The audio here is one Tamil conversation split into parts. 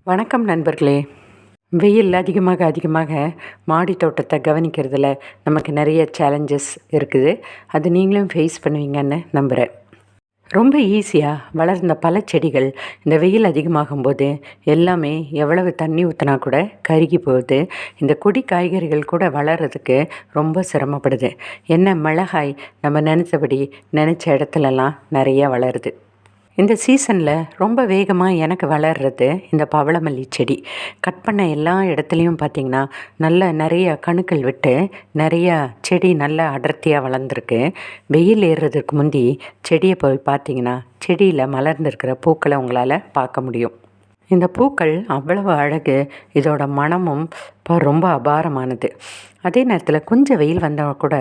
வணக்கம் நண்பர்களே. வெயில் அதிகமாக மாடி தோட்டத்தை கவனிக்கிறதுல நமக்கு நிறைய சேலஞ்சஸ் இருக்குது. அது நீங்களும் ஃபேஸ் பண்ணுவீங்கன்னு நம்புகிறேன். ரொம்ப ஈஸியாக வளர்ந்த பல செடிகள் இந்த வெயில் அதிகமாகும்போது எல்லாமே எவ்வளவு தண்ணி ஊற்றினா கூட கருகி போகுது. இந்த கொடி காய்கறிகள் கூட வளர்கிறதுக்கு ரொம்ப சிரமப்படுது. என்ன மிளகாய் நம்ம நினச்ச இடத்துலலாம் நிறைய வளருது. இந்த சீசனில் ரொம்ப வேகமாக எனக்கு வளர்கிறது இந்த பவளமல்லி செடி. கட் பண்ண எல்லா இடத்துலையும் பார்த்திங்கன்னா நிறைய கணுக்கள் விட்டு நிறையா செடி நல்லா அடர்த்தியாக வளர்ந்துருக்கு. வெயில் ஏறுறதுக்கு முந்தி செடியை போய் பார்த்திங்கன்னா செடியில் மலர்ந்துருக்கிற பூக்களை உங்களால் பார்க்க முடியும். இந்த பூக்கள் அவ்வளவு அழகு. இதோட மனமும் இப்போ ரொம்ப அபாரமானது. அதே நேரத்தில் கொஞ்சம் வெயில் வந்தால் கூட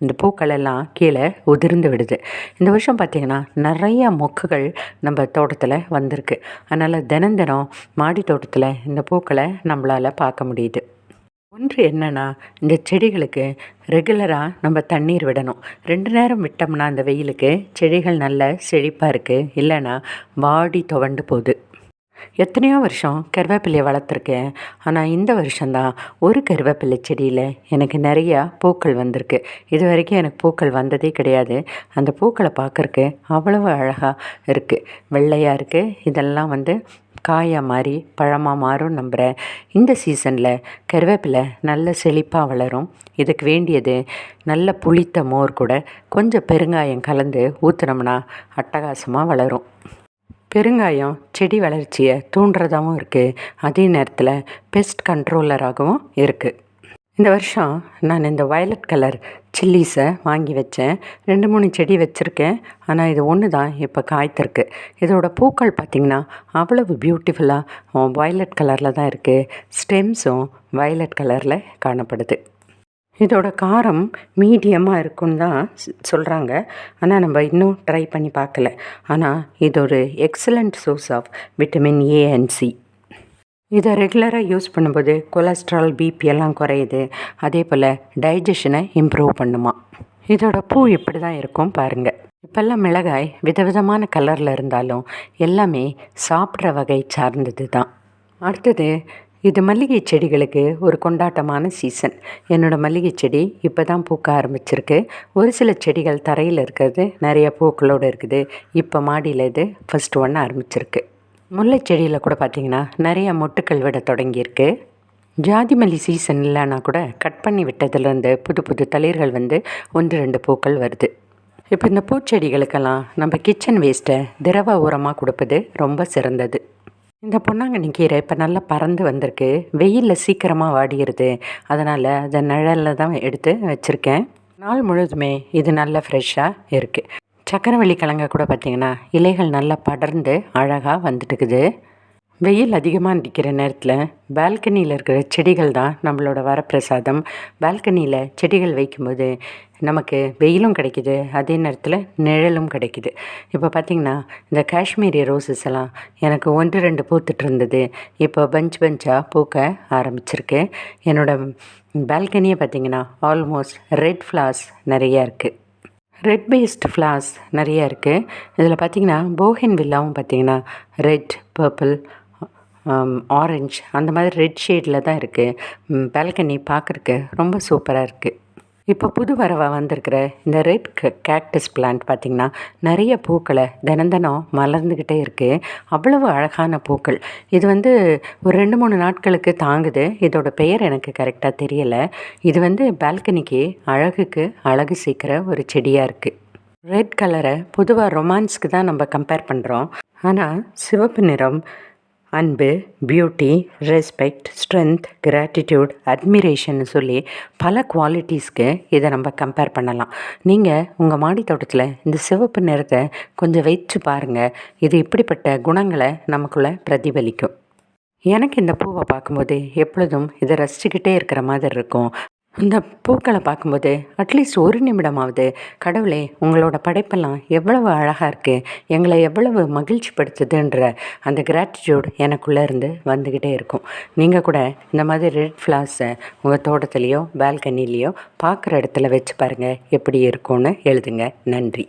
இந்த பூக்கள் எல்லாம் கீழே உதிர்ந்து விடுது. இந்த வருஷம் பார்த்திங்கன்னா நிறையா மொக்குகள் நம்ம தோட்டத்தில் வந்திருக்கு. அதனால் தினம் மாடி தோட்டத்தில் இந்த பூக்களை நம்மளால் பார்க்க முடியுது. ஒன்று என்னென்னா, இந்த செடிகளுக்கு ரெகுலராக நம்ம தண்ணீர் விடணும். 2 நேரம் விட்டோம்னா அந்த வெயிலுக்கு செடிகள் நல்ல செழிப்பாக இருக்குது. இல்லைன்னா வாடி துவண்டு போகுது. எத்தனையோ வருஷம் கருவேப்பிலையை வளர்த்துருக்கேன். ஆனால் இந்த வருஷம்தான் ஒரு கருவேப்பிலை செடியில் எனக்கு நிறையா பூக்கள் வந்திருக்கு. இது வரைக்கும் எனக்கு பூக்கள் வந்ததே கிடையாது. அந்த பூக்களை பார்க்குறக்கு அவ்வளவு அழகாக இருக்குது. வெள்ளையாக இருக்குது. இதெல்லாம் காயாக மாறி பழமாக மாறும் நம்புகிறேன். இந்த சீசனில் கருவேப்பிலை நல்ல செழிப்பாக வளரும். இதுக்கு வேண்டியது நல்ல புளித்த மோர் கூட கொஞ்சம் பெருங்காயம் கலந்து ஊற்றுனோம்னா அட்டகாசமாக வளரும். பெருங்காயம் செடி வளர்ச்சியை தூண்டுறதாகவும் இருக்குது. அதே நேரத்தில் பெஸ்ட் கண்ட்ரோலராகவும் இருக்குது. இந்த வருஷம் நான் இந்த வயலட் கலர் சில்லிஸை வாங்கி வச்சேன். 2-3 செடி வச்சுருக்கேன். ஆனால் இது ஒன்று தான் இப்போ காய்த்திருக்கு. இதோட பூக்கள் பார்த்திங்கன்னா அவ்வளவு பியூட்டிஃபுல்லாக வயலட் கலரில் தான் இருக்குது. ஸ்டெம்ஸும் வயலட் கலரில் காணப்படுது. இதோட காரம் மீடியமாக இருக்குன்னு தான் சொல்கிறாங்க. ஆனால் நம்ம இன்னும் ட்ரை பண்ணி பார்க்கல. ஆனால் இது ஒரு excellent source of vitamin A and C. இதை ரெகுலராக யூஸ் பண்ணும்போது கொலஸ்ட்ரால், பிபி எல்லாம் குறையுது. அதே போல் டைஜஷனை இம்ப்ரூவ் பண்ணுமா. இதோட பூ இப்படி தான் இருக்கும் பாருங்கள். இப்போல்லாம் மிளகாய் விதவிதமான கலரில் இருந்தாலும் எல்லாமே சாப்பிட்ற வகை சார்ந்தது தான். அடுத்தது, இது மல்லிகை செடிகளுக்கு ஒரு கொண்டாட்டமான சீசன். என்னோடய மல்லிகை செடி இப்போ தான் பூக்க ஆரம்பிச்சிருக்கு. ஒரு சில செடிகள் தரையில் இருக்கிறது நிறைய பூக்களோடு இருக்குது. இப்போ மாடியில் இது ஃபஸ்ட்டு ஒன்று ஆரம்பிச்சிருக்கு. முல்லை செடியில் கூட பார்த்திங்கன்னா நிறையா மொட்டுக்கள் விட தொடங்கியிருக்கு. ஜாதி மல்லி சீசன் இல்லைன்னா கூட கட் பண்ணி விட்டதுலேருந்து புது தளிர்கள் 1-2 பூக்கள் வருது. இப்போ இந்த பூச்செடிகளுக்கெல்லாம் நம்ம கிச்சன் வேஸ்ட்டை திரவ உரமாக கொடுப்பது ரொம்ப சிறந்தது. இந்த பொன்னாங்கண்ணி கீரை இப்போ நல்லா பறந்து வந்திருக்கு. வெயிலில் சீக்கிரமாக வாடிடுது. அதனால் அதை நிழலில் தான் எடுத்து வச்சுருக்கேன். நாள் முழுவதுமே இது நல்லா ஃப்ரெஷ்ஷாக இருக்குது. சக்கரவள்ளி கிழங்க கூட பார்த்திங்கன்னா இலைகள் நல்லா படர்ந்து அழகாக வந்துட்டுக்குது. வெயில் அதிகமாக நிற்கிற நேரத்தில் பால்கனியில் இருக்கிற செடிகள் தான் நம்மளோட வரப்பிரசாதம். பால்கனியில் செடிகள் வைக்கும்போது நமக்கு வெயிலும் கிடைக்கிது, அதே நேரத்தில் நிழலும் கிடைக்கிது. இப்போ பார்த்திங்கன்னா இந்த காஷ்மீரி ரோசஸ் எல்லாம் எனக்கு 1-2 பூத்துட்டு இருந்தது. இப்போ பஞ்சாக பூக்க ஆரம்பிச்சிருக்கு. என்னோடய பால்கனியை பார்த்திங்கன்னா ஆல்மோஸ்ட் ரெட் ஃப்ளார்ஸ் நிறையா இருக்குது. ரெட் பேஸ்டு ஃப்ளார்ஸ் நிறையா இருக்குது. இதில் பார்த்திங்கன்னா போகன் வில்லாவும் பார்த்திங்கன்னா ரெட், பர்பிள், ஆரஞ்ச் அந்த மாதிரி ரெட் ஷேடில் தான் இருக்குது. பால்கனி பார்க்குறக்கு ரொம்ப சூப்பராக இருக்குது. இப்போ புது வரவாக வந்திருக்கிற இந்த ரெட் கேக்டஸ் பிளான்ட் பார்த்திங்கன்னா நிறைய பூக்களை தினம் மலர்ந்துக்கிட்டே இருக்குது. அவ்வளவு அழகான பூக்கள். இது ஒரு 2-3 நாட்களுக்கு தாங்குது. இதோட பெயர் எனக்கு கரெக்டாக தெரியலை. இது பால்கனிக்கு அழகுக்கு அழகு சேர்க்குற ஒரு செடியாக இருக்குது. ரெட் கலரை பொதுவாக ரொமான்ஸ்க்கு தான் நம்ம கம்பேர் பண்ணுறோம். ஆனால் சிவப்பு நிறம் அன்பு, beauty, respect, strength, gratitude, admiration சொல்லி பல குவாலிட்டிஸ்க்கு இதை நம்ம கம்பேர் பண்ணலாம். நீங்கள் உங்கள் மாடி தோட்டத்தில் இந்த சிவப்பு நிறத்தை கொஞ்சம் வச்சு பாருங்கள். இது இப்படிப்பட்ட குணங்களை நமக்குள்ளே பிரதிபலிக்கும். எனக்கு இந்த பூவை பார்க்கும்போது எப்பொழுதும் இதை ரசிச்சுக்கிட்டே இருக்கிற மாதிரி இருக்கும். இந்த பூக்களை பார்க்கும்போது அட்லீஸ்ட் 1 நிமிடமாவது கடவுளே உங்களோட படைப்பெல்லாம் எவ்வளவு அழகாக இருக்குது, எங்களை எவ்வளவு மகிழ்ச்சி படுத்துதுன்ற அந்த கிராட்டிடியூட் எனக்குள்ளே இருந்து வந்துக்கிட்டே இருக்கும். நீங்கள் கூட இந்த மாதிரி ரெட் ஃப்ளார்ஸை உங்கள் தோட்டத்துலேயோ பால்கனிலேயோ பார்க்குற இடத்துல வச்சு பாருங்கள், எப்படி இருக்கும்னு எழுதுங்க. நன்றி.